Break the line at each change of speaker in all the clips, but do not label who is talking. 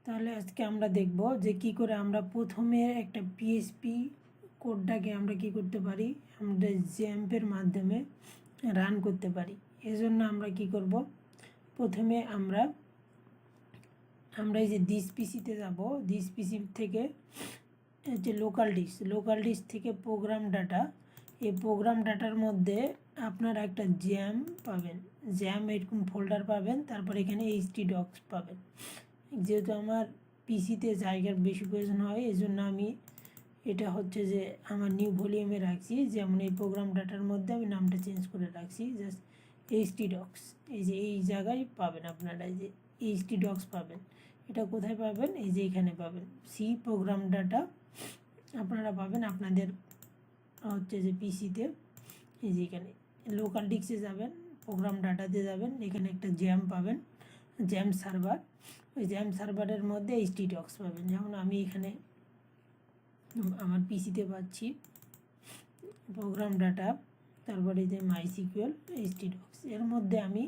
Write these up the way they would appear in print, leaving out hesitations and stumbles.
তাহলে আজকে আমরা দেখব যে কি করে আমরা প্রথমে একটা পিএইচপি কোডটাকে আমরা কি করতে পারি, আমরা জ্যাম্পের মাধ্যমে রান করতে পারি। এজন্য আমরা কি করব, প্রথমে আমরা এই যে দিস পিসিতে যাব, দিস পিসি থেকে যে লোকাল ডিস্ক থেকে প্রোগ্রাম ডাটা, এই প্রোগ্রাম ডাটার মধ্যে আপনারা একটা জ্যাম পাবেন, জ্যাম এরকম ফোল্ডার পাবেন, তারপর এখানে htdocs পাবেন। যেহেতু আমার পিসিতে জায়গার বেশি প্রয়োজন হয়, এই জন্য আমি এটা হচ্ছে যে আমার নিউ ভলিউমে রাখছি, যেমন এই প্রোগ্রাম ডাটার মধ্যে আমি নামটা চেঞ্জ করে রাখছি জাস্ট htdocs। এই যে এই জায়গায় পাবেন আপনারা, এই যে htdocs পাবেন। এটা কোথায় পাবেন, এই যে এখানে পাবেন, সি প্রোগ্রাম ডাটা আপনারা পাবেন আপনাদের হচ্ছে যে পিসিতে। এই যে এখানে লোকাল ডিস্কে যাবেন, প্রোগ্রাম ডাটাতে যাবেন, এখানে একটা জ্যাম পাবেন, জ্যাম সার্ভার। ওই জ্যাম সার্ভারের মধ্যে htdocs পাবেন। যেমন আমি এখানে আমার পিসিতে পাচ্ছি প্রোগ্রাম ডাটা, তারপরে যে মাইসিকিউএল htdocs। এর মধ্যে আমি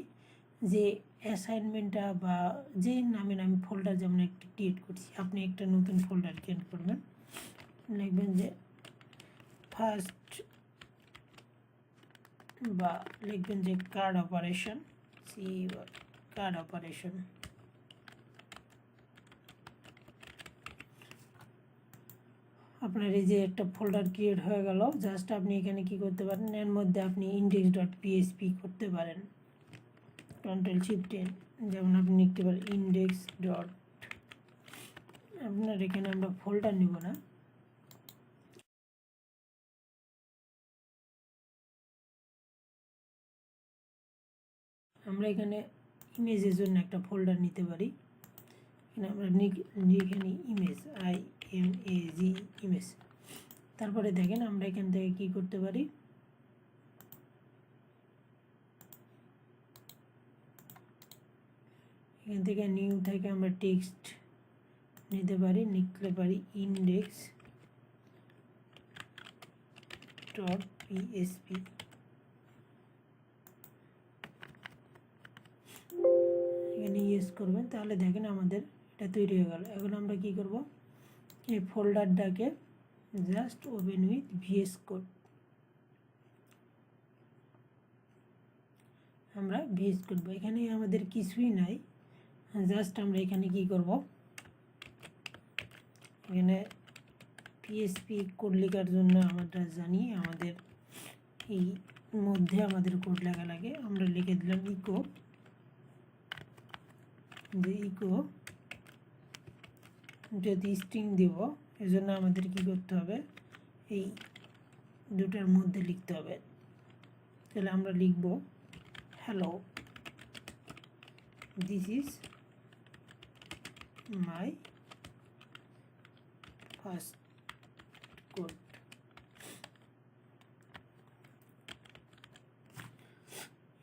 যে অ্যাসাইনমেন্টটা বা যে নামে আমি ফোল্ডার যেমন একটা ক্রিয়েট করছি, আপনি একটা নতুন ফোল্ডার ক্রিয়েট করবেন, লিখবেন যে ফার্স্ট, বা লিখবেন যে কার্ড অপারেশন, কার্ড অপারেশন। আপনার এই যে একটা ফোল্ডার ক্রিয়েট হয়ে গেল। জাস্ট আপনি এখানে কি করতে পারেন, এর মধ্যে আপনি index.php করতে পারেন, Ctrl+Shift+N। যেমন আপনি লিখতে পারেন index ডট, আপনার এখানে আমরা ফোল্ডার নিব না, আমরা এখানে ইমেজের জন্য একটা ফোল্ডার নিতে পারি। এখানে আমরা এখানে ইমেজ, IMAG ইমেজ। তারপরে দেখেন আমরা এখান থেকে কি করতে পারি, এখান থেকে নিউ থেকে আমরা টেক্সট নিতে পারি, লিখতে পারি index ডট php। এখানে ইয়েস করবেন, তাহলে দেখেন আমাদের এটা তৈরি হয়ে গেল। এখন আমরা কি করব, এই ফোল্ডারটাকে just open with VS code, আমরা VS করব। এখানে আমাদের কিছুই নাই, জাস্ট আমরা এখানে কি করব, এখানে পিএসপি কোড লেখার জন্য আমরা জানি আমাদের এই মধ্যে আমাদের কোড লেখা লাগে। আমরা লিখে দিলাম ইকো, যে ইকো যদি স্ট্রিং দেব, এজন্য আমাদের কি করতে হবে, এই দুটার মধ্যে লিখতে হবে। তাহলে আমরা লিখব hello, this is my first code.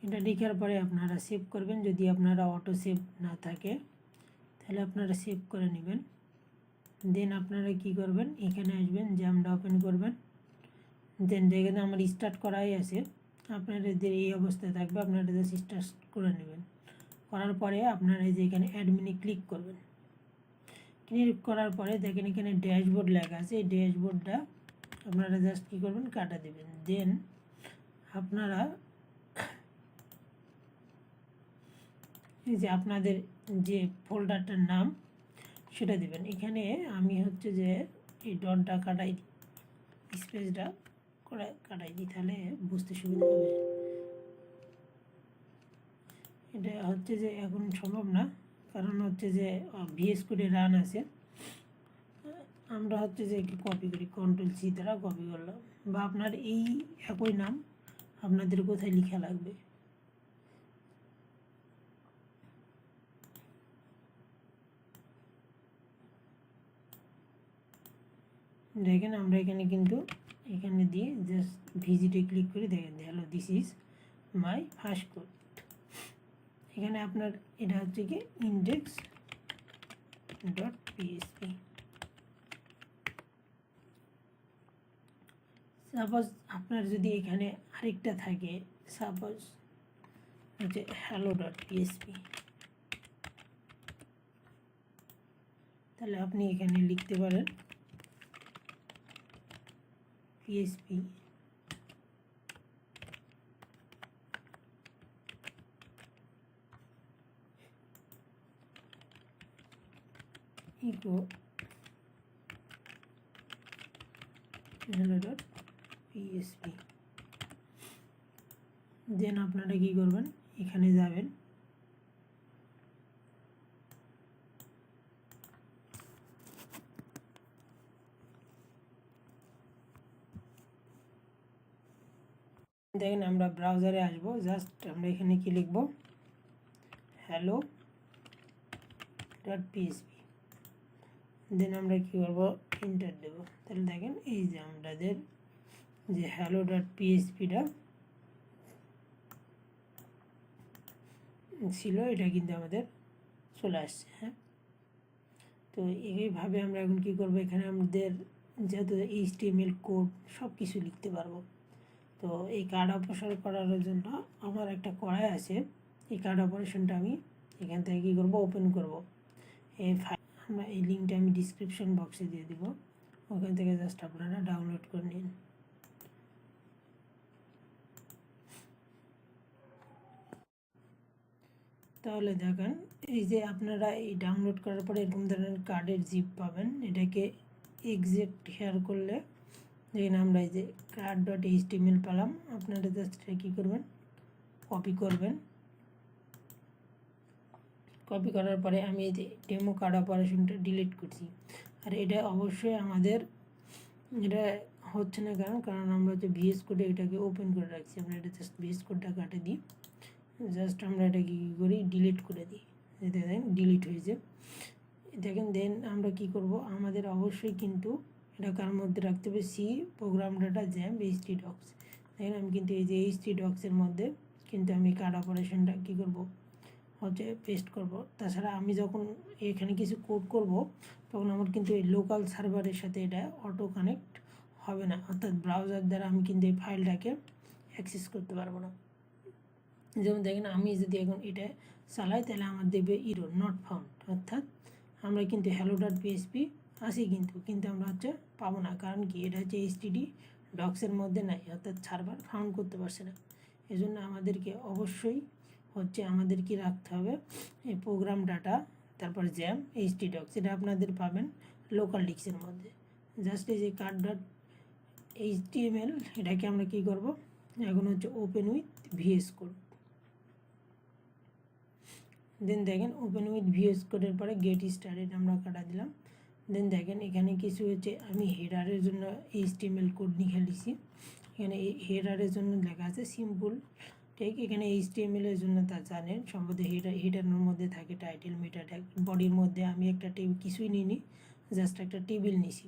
এটা লেখার পরে আপনারা সেভ করবেন। যদি আপনারা অটো সেভ না থাকে তাহলে আপনারা সেভ করে নেবেন। দেন আপনারা কি করবেন, এখানে আসবেন, জ্যামটা ওপেন করবেন। দেন যেখানে আমার স্টার্ট করাই আছে, আপনাদের এই অবস্থায় থাকবে, আপনারা জাস্ট স্টার্ট করে নেবেন। করার পরে আপনারা এই যে এখানে অ্যাডমিনে ক্লিক করবেন। ক্লিক করার পরে দেখেন এখানে ড্যাশবোর্ড লেখা আছে, এই ড্যাশবোর্ডটা আপনারা জাস্ট কী করবেন, কাটা দেবেন। দেন আপনারা এই যে আপনাদের যে ফোল্ডারটার নাম সেটা দেবেন। এখানে আমি হচ্ছে যে এই ডটটা কাটাই, স্পেসটা কাটাই দিই, তাহলে বুঝতে সুবিধা হবে। এটা হচ্ছে যে এখন সম্ভব না, কারণ হচ্ছে যে VS কোডে রান আছে। আমরা হচ্ছে যে একটু কপি করি, Ctrl+C দ্বারা কপি করলাম। বা আপনার এই একই নাম আপনাদের কোথায় লেখা লাগবে, দেখেন আমরা এখানে কিন্তু এখানে দিয়ে জাস্ট ভিজিটে ক্লিক করে দেখেন, hello this is my first code. এখানে আপনার এটা হচ্ছে কি index.php। সাপোজ আপনার যদি এখানে আরেকটা থাকে, সাপোজ হচ্ছে hello.php, তাহলে আপনি এখানে লিখতে পারেন পিএসপি ইকো hello.php। দেন আপনারা কি করবেন, এখানে যাবেন, দেখেন আমরা ব্রাউজারে আসব, জাস্ট আমরা এখানে কি লিখব hello.php। দেন আমরা কি করব, এন্টার দেব। তাহলে দেখেন এই যে আমাদের যে hello.phpটা ছিল এটা কিন্তু আমাদের চলে আসছে। হ্যাঁ, তো এইভাবে আমরা এখন কি করব, এখানে আমাদের যেহেতু HTML কোড সব কিছু লিখতে পারবো। তো এই কার্ড অপারেশন করার জন্য আমার একটা কড়াই আছে, এই কার্ড অপারেশনটা আমি এখান থেকে কী করবো, ওপেন করব। এই আমরা এই লিঙ্কটা আমি ডিসক্রিপশন বক্সে দিয়ে দিব, ওখান থেকে জাস্ট আপনারা ডাউনলোড করে নিন। তাহলে দেখেন এই যে আপনারা এই ডাউনলোড করার পরে এরকম ধরনের কার্ডের জিপ পাবেন, এটাকে এক্সেক্ট হেয়ার করলে দেখেন আমরা এই যে card.html পেলাম। আপনারা জাস্ট কী করবেন, কপি করবেন। কপি করার পরে আমি এই যে ডেমো কার্ড অপারেশনটা ডিলিট করছি। আর এটা অবশ্যই আমাদের এটা হচ্ছে না, কারণ আমরা যে ভিএস কোডে এটাকে ওপেন করে রাখছি। আমরা এটা জাস্ট ভিএস কোডটা কাটে দিই, জাস্ট আমরা এটা কী করি, ডিলিট করে দিই। দেখেন ডিলিট হয়েছে, দেখেন। দেন আমরা কি করব, আমাদের অবশ্যই কিন্তু এটা কার মধ্যে রাখতে হবে, C program data XAMPP htdocs। দেখেন আমি কিন্তু এই যে htdocs-এর মধ্যে কিন্তু আমি কার্ড অপারেশনটা কী করব, হচ্ছে পেস্ট করব। তাছাড়া আমি যখন এখানে কিছু কোড করব তখন আমার কিন্তু এই লোকাল সার্ভারের সাথে এটা অটো কানেক্ট হবে না, অর্থাৎ ব্রাউজার দ্বারা আমি কিন্তু এই ফাইলটাকে অ্যাক্সেস করতে পারবো না। যেমন দেখেন আমি যদি এখন এটা চালাই তাহলে আমার দেবে ইরর নট ফাউন্ড, অর্থাৎ আমরা কিন্তু hello.php আসি কিন্তু আমরা হচ্ছে পাবো না, কারণ কি এটা হচ্ছে htdocs-এর মধ্যে নাই, অর্থাৎ সার্ভার ফাউন্ড করতে পারছে না। এজন্য আমাদেরকে অবশ্যই হচ্ছে আমাদের কি রাখতে হবে, এই প্রোগ্রাম ডাটা তারপর জ্যাম htdocs, এটা আপনাদের পাবেন লোকাল ডিস্কের মধ্যে। জাস্ট এই যে card.html এটাকে আমরা কি করব, এখন হচ্ছে ওপেন উইথ ভিএস কোড। দেন দেখেন ওপেন উইথ ভিএস কোডের পরে গেট স্টার্টেড আমরা কাটা দিলাম। দেন দেখেন এখানে কিছু হচ্ছে আমি হেডারের জন্য HTML কোড লিখে দিছি। এখানে হেডারের জন্য লেখা আছে সিম্পল ঠিক। এখানে HTML-এর জন্য তা জানেন সম্ভবত হেডারের মধ্যে থাকে টাইটেল মেটা ট্যাগ। বডির মধ্যে আমি একটা টেবিল কিছুই নিইনি, জাস্ট একটা টেবিল নিছি।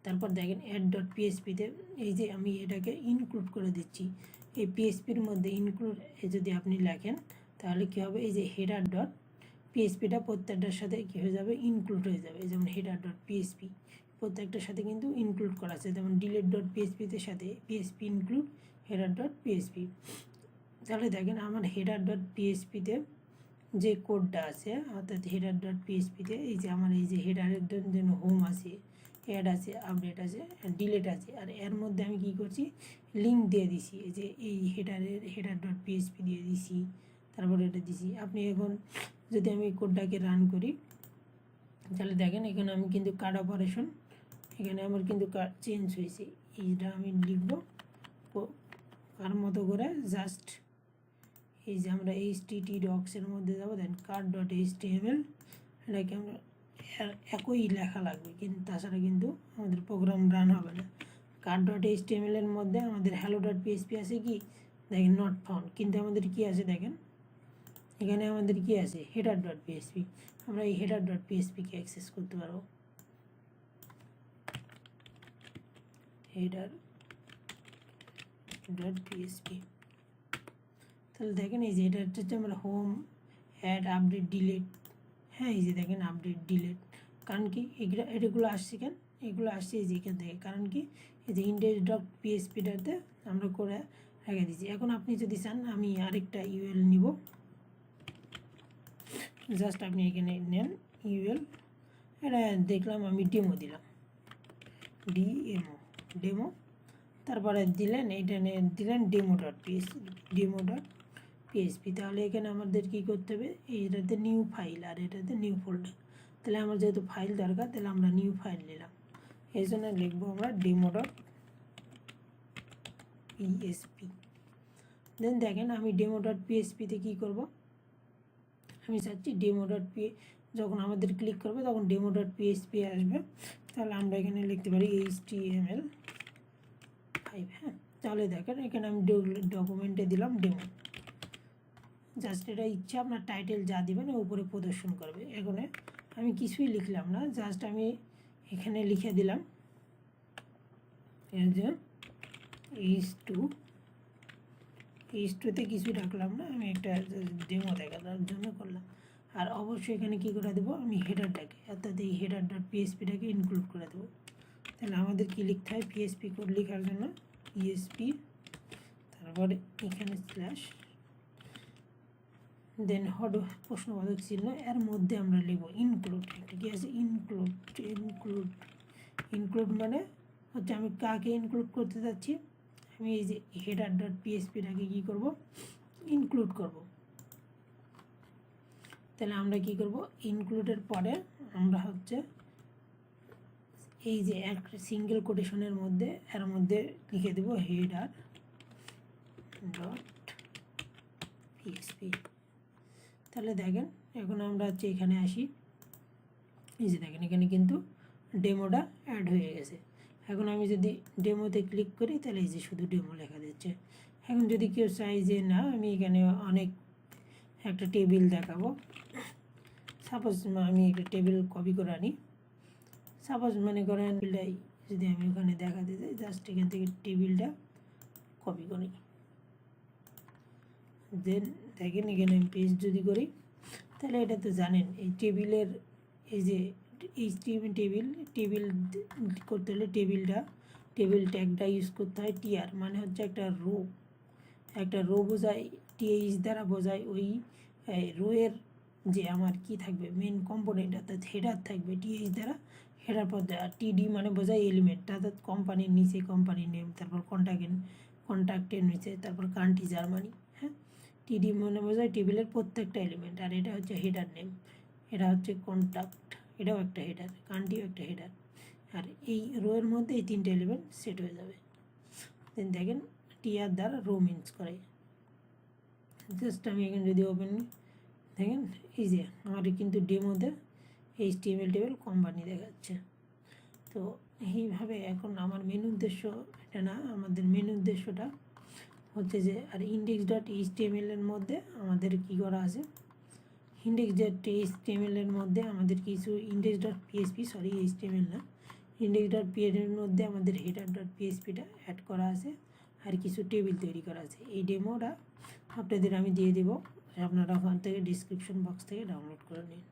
তারপর দেখেন add.php-তে এই যে আমি এটাকে ইনক্লুড করে দিচ্ছি এই PHP-র মধ্যে। ইনক্লুড যদি আপনি লেখেন তাহলে কী হবে, এই যে header.php-টা প্রত্যেকটার সাথে কী হয়ে যাবে, ইনক্লুড হয়ে যাবে। যেমন header.php প্রত্যেকটার সাথে কিন্তু ইনক্লুড করা আছে, যেমন delete.php-তে সাথে PHP ইনক্লুড header.php। তাহলে দেখেন আমার header.php-তে যে কোডটা আছে, অর্থাৎ header.php-তে এই যে আমার এই যে হেডারের জন্য হোম আছে, অ্যাড আছে, আপডেট আছে, ডিলেট আছে, আর এর মধ্যে আমি কি করছি, লিঙ্ক দিয়ে দিছি। এই যে এই header.php দিয়ে দিছি, তারপরে এটা দিছি। আপনি এখন যদি আমি কোডটাকে রান করি তাহলে দেখেন এখানে আমি কিন্তু কার্ড অপারেশন, এখানে আমার কিন্তু কার্ড চেঞ্জ হয়েছে। এইটা আমি লিখব কার মতো করে, জাস্ট এই যে আমরা htdocs-এর মধ্যে যাবো, দেন card.html এটাকে আমরা একই লেখা লাগবে, কিন্তু তাছাড়া কিন্তু আমাদের প্রোগ্রাম রান হবে না। card.html-এর মধ্যে আমাদের hello.php আছে কি, দেখেন নট ফাউন্ড, কিন্তু আমাদের কি আছে দেখেন এখানে আমাদের কি আছে, header.php। আমরা এই header.php-কে অ্যাক্সেস করতে পারবো। header.php তাহলে দেখেন এই যে এটা হচ্ছে আমরা হোম, অ্যাড, আপডেট, ডিলেট। হ্যাঁ, এই যে দেখেন আপডেট, ডিলেট, কারণ কি এগুলো আসছে কেন, এগুলো আসছে এই যে এখান থেকে, কারণ কি এই যে index.php-টাতে আমরা করে রেখে দিচ্ছি। এখন আপনি যদি চান আমি আরেকটা ইউএল নিব, জাস্ট আপনি এখানে নেন ইউএল, এটা দেখলাম আমি ডেমো দিলাম, ডেমো, তারপরে দিলেন এইটা দিলেন ডেমো.পিএসপি, তাহলে এখানে আমাদের কী করতে হবে, এইটাতে নিউ ফাইল আর এটাতে নিউ ফোল্ডার। তাহলে আমার যেহেতু ফাইল দরকার, তাহলে আমরা নিউ ফাইল নিলাম, এই জন্য লিখবো আমরা ডেমো.পিএসপি। দেন দেখেন আমি ডেমো.পিএসপিতে কী করব, আমি চাচ্ছি যখন আমাদের ক্লিক করবে তখন ডেমো.পিএসপি আসবে। তাহলে আমরা এখানে লিখতে পারি HTML5। হ্যাঁ, তাহলে দেখেন এখানে আমি ডকুমেন্টে দিলাম ডেমো, জাস্ট এটা ইচ্ছা আপনার টাইটেল যা দেবেন উপরে প্রদর্শন করবে। এখানে আমি কিছুই লিখলাম না, জাস্ট আমি এখানে লিখে দিলাম যে H2তে কিছু রাখলাম না, আমি একটা ডেমো দেখানোর জন্য করলাম। আর অবশ্যই এখানে কী করে দেবো, আমি হেডারটাকে, অর্থাৎ এই header.phpটাকে ইনক্লুড করে দেবো। তাহলে আমাদের কী লিখতে হয়, পিএসপি কোড লেখার জন্য ইএসপি, তারপরে এখানে স্ল্যাশ, দেন প্রশ্নবোধক চিহ্ন, এর মধ্যে আমরা লিখবো ইনক্লুড। একটা কি আছে, ইনক্লুড মানে হচ্ছে আমি কাকে ইনক্লুড করতে যাচ্ছি, আমি এই যে header.phpটাকে কী করব, ইনক্লুড করব। তাহলে আমরা কি করব, ইনক্লুডের পরে আমরা হচ্ছে এই যে এক সিঙ্গেল কোটেশনের মধ্যে এর মধ্যে লিখে দেব header.php। তাহলে দেখেন এখন আমরা হচ্ছে এখানে আসি, এই যে দেখেন এখানে কিন্তু ডেমোটা অ্যাড হয়ে গেছে। এখন আমি যদি ডেমোতে ক্লিক করি তাহলে এই যে শুধু ডেমো লেখা দিচ্ছে। এখন যদি কেউ চাই যে না আমি এখানে অনেক একটা টেবিল দেখাবো, সাপোজ আমি একটা টেবিল কপি করে আনি, সাপোজ মনে করেন টেবিলটাই যদি আমি ওখানে দেখাতে চাই, জাস্ট এখান থেকে টেবিলটা কপি করি, দেন দেখেন এখানে আমি পেস্ট যদি করি, তাহলে এটা তো জানেন এই টেবিলের এই যে টেবিল করতে হলে টেবিল ট্যাগটা ইউজ করতে হয় টিআর, মানে হচ্ছে একটা রো বোঝায়, টিএইচ দ্বারা বোঝায় ওই রোয়ের যে আমার কি থাকবে মেন কম্পোনেন্ট, অর্থাৎ হেডার থাকবে টিএইচ দ্বারা, হেডার পর আর টিডি মানে বোঝায় এলিমেন্ট, অর্থাৎ কোম্পানির নিচে কোম্পানির নেম, তারপর কন্ট্যাক্টের নিচে, তারপর কান্ট্রি জার্মানি। হ্যাঁ, টিডি মানে বোঝায় টেবিলের প্রত্যেকটা এলিমেন্ট, আর এটা হচ্ছে হেডার নেম, এটা হচ্ছে কন্ট্যাক্ট, এটাও একটা হেডার, কান্ট্রিও একটা হেডার, আর এই রোয়ের মধ্যে এই তিনটে এলিমেন্ট সেট হয়ে যাবে। দেন দেখেন টিআর দ্বারা রো মিনস করে, জাস্ট আমি এখানে যদি ওপেন দেখেন এই যে আমার কিন্তু ডেমোতে HTML টেবিল কোম্পানি দেখাচ্ছে। তো এইভাবে এখন আমার মেন উদ্দেশ্য এটা না, আমাদের মেন উদ্দেশ্যটা হচ্ছে যে আর index.html এর মধ্যে আমাদের কী করা আছে, index.html এর মধ্যে আমাদের কিছু index.php HTML না, index.php এর মধ্যে আমাদের header.phpটা অ্যাড করা আছে, আর কিছু টেবিল তৈরি করা আছে। এই ডেমোটা আপনাদের আমি দিয়ে দেবো, আপনারা ওখান থেকে ডিসক্রিপশন বক্স থেকে ডাউনলোড করে নিন।